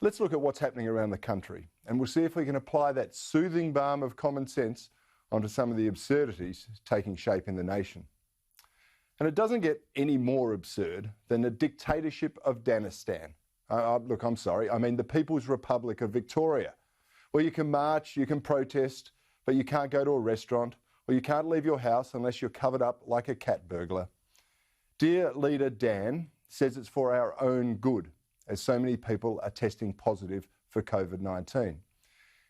Let's look at what's happening around the country, and we'll see if we can apply that soothing balm of common sense onto some of the absurdities taking shape in the nation. And it doesn't get any more absurd than the dictatorship of Danistan. Look, I'm sorry, I mean the People's Republic of Victoria, where you can march, you can protest, but you can't go to a restaurant, or you can't leave your house unless you're covered up like a cat burglar. Dear Leader Dan says it's for our own good, as so many people are testing positive for COVID-19.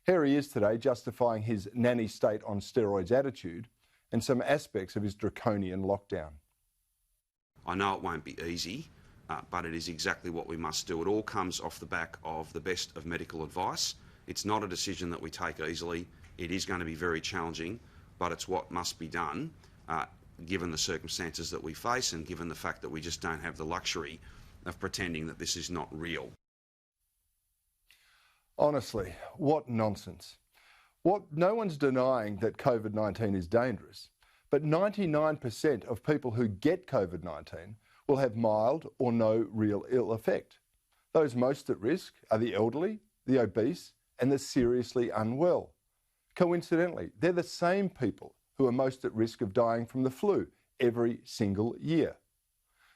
Here he is today justifying his nanny state on steroids attitude and some aspects of his draconian lockdown. I know it won't be easy, but it is exactly what we must do. It all comes off the back of the best of medical advice. It's not a decision that we take easily. It is going to be very challenging, but it's what must be done given the circumstances that we face and given the fact that we just don't have the luxury of pretending that this is not real. Honestly, what nonsense. No one's denying that COVID-19 is dangerous, but 99% of people who get COVID-19 will have mild or no real ill effect. Those most at risk are the elderly, the obese, and the seriously unwell. Coincidentally, they're the same people who are most at risk of dying from the flu every single year.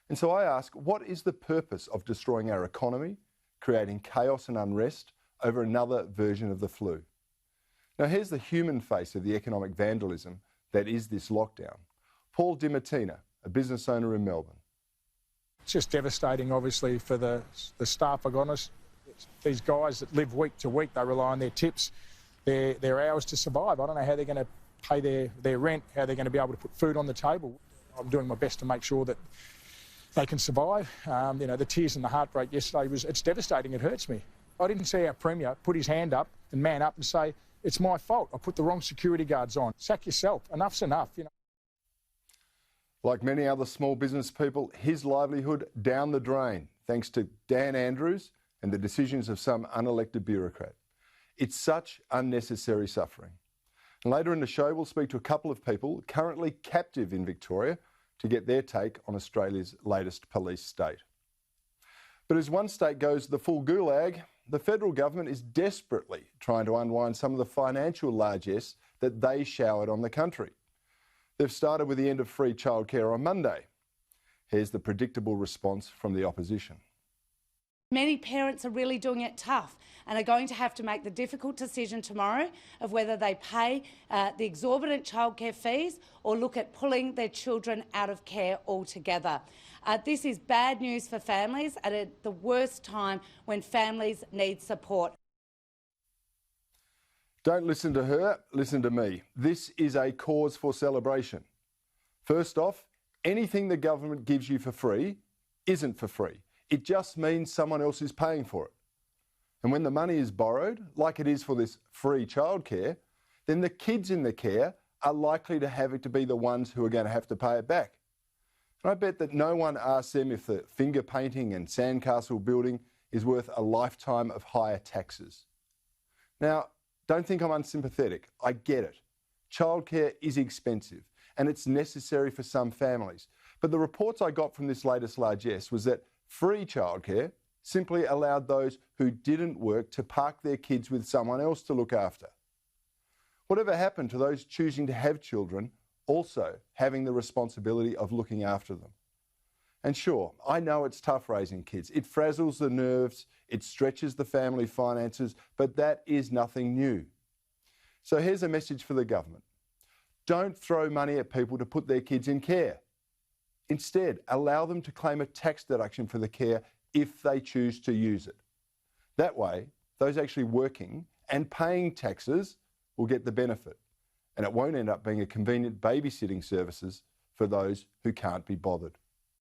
And so I ask, what is the purpose of destroying our economy, creating chaos and unrest over another version of the flu? Now here's the human face of the economic vandalism that is this lockdown. Paul DiMartina, a business owner in Melbourne. It's just devastating, obviously, for the staff. I've got honest. These guys that live week to week, they rely on their tips, their hours to survive. I don't know how they're going to pay their rent, how they're going to be able to put food on the table. I'm doing my best to make sure that they can survive. The tears and the heartbreak yesterday it's devastating. It hurts me. I didn't see our Premier put his hand up and man up and say, it's my fault. I put the wrong security guards on. Sack yourself. Enough's enough. Like many other small business people, his livelihood down the drain, thanks to Dan Andrews and the decisions of some unelected bureaucrat. It's such unnecessary suffering. And later in the show, we'll speak to a couple of people currently captive in Victoria to get their take on Australia's latest police state. But as one state goes the full gulag, the federal government is desperately trying to unwind some of the financial largesse that they showered on the country. They've started with the end of free childcare on Monday. Here's the predictable response from the opposition. Many parents are really doing it tough and are going to have to make the difficult decision tomorrow of whether they pay the exorbitant childcare fees or look at pulling their children out of care altogether. This is bad news for families at the worst time when families need support. Don't listen to her, listen to me. This is a cause for celebration. First off, anything the government gives you for free isn't for free. It just means someone else is paying for it. And when the money is borrowed, like it is for this free childcare, then the kids in the care are likely to have it to be the ones who are going to have to pay it back. And I bet that no one asks them if the finger painting and sandcastle building is worth a lifetime of higher taxes. Now, don't think I'm unsympathetic. I get it. Childcare is expensive and it's necessary for some families. But the reports I got from this latest largesse was that free childcare simply allowed those who didn't work to park their kids with someone else to look after. Whatever happened to those choosing to have children also having the responsibility of looking after them? And sure, I know it's tough raising kids. It frazzles the nerves, it stretches the family finances, but that is nothing new. So here's a message for the government. Don't throw money at people to put their kids in care. Instead, allow them to claim a tax deduction for the care if they choose to use it. That way, those actually working and paying taxes will get the benefit, and it won't end up being a convenient babysitting services for those who can't be bothered.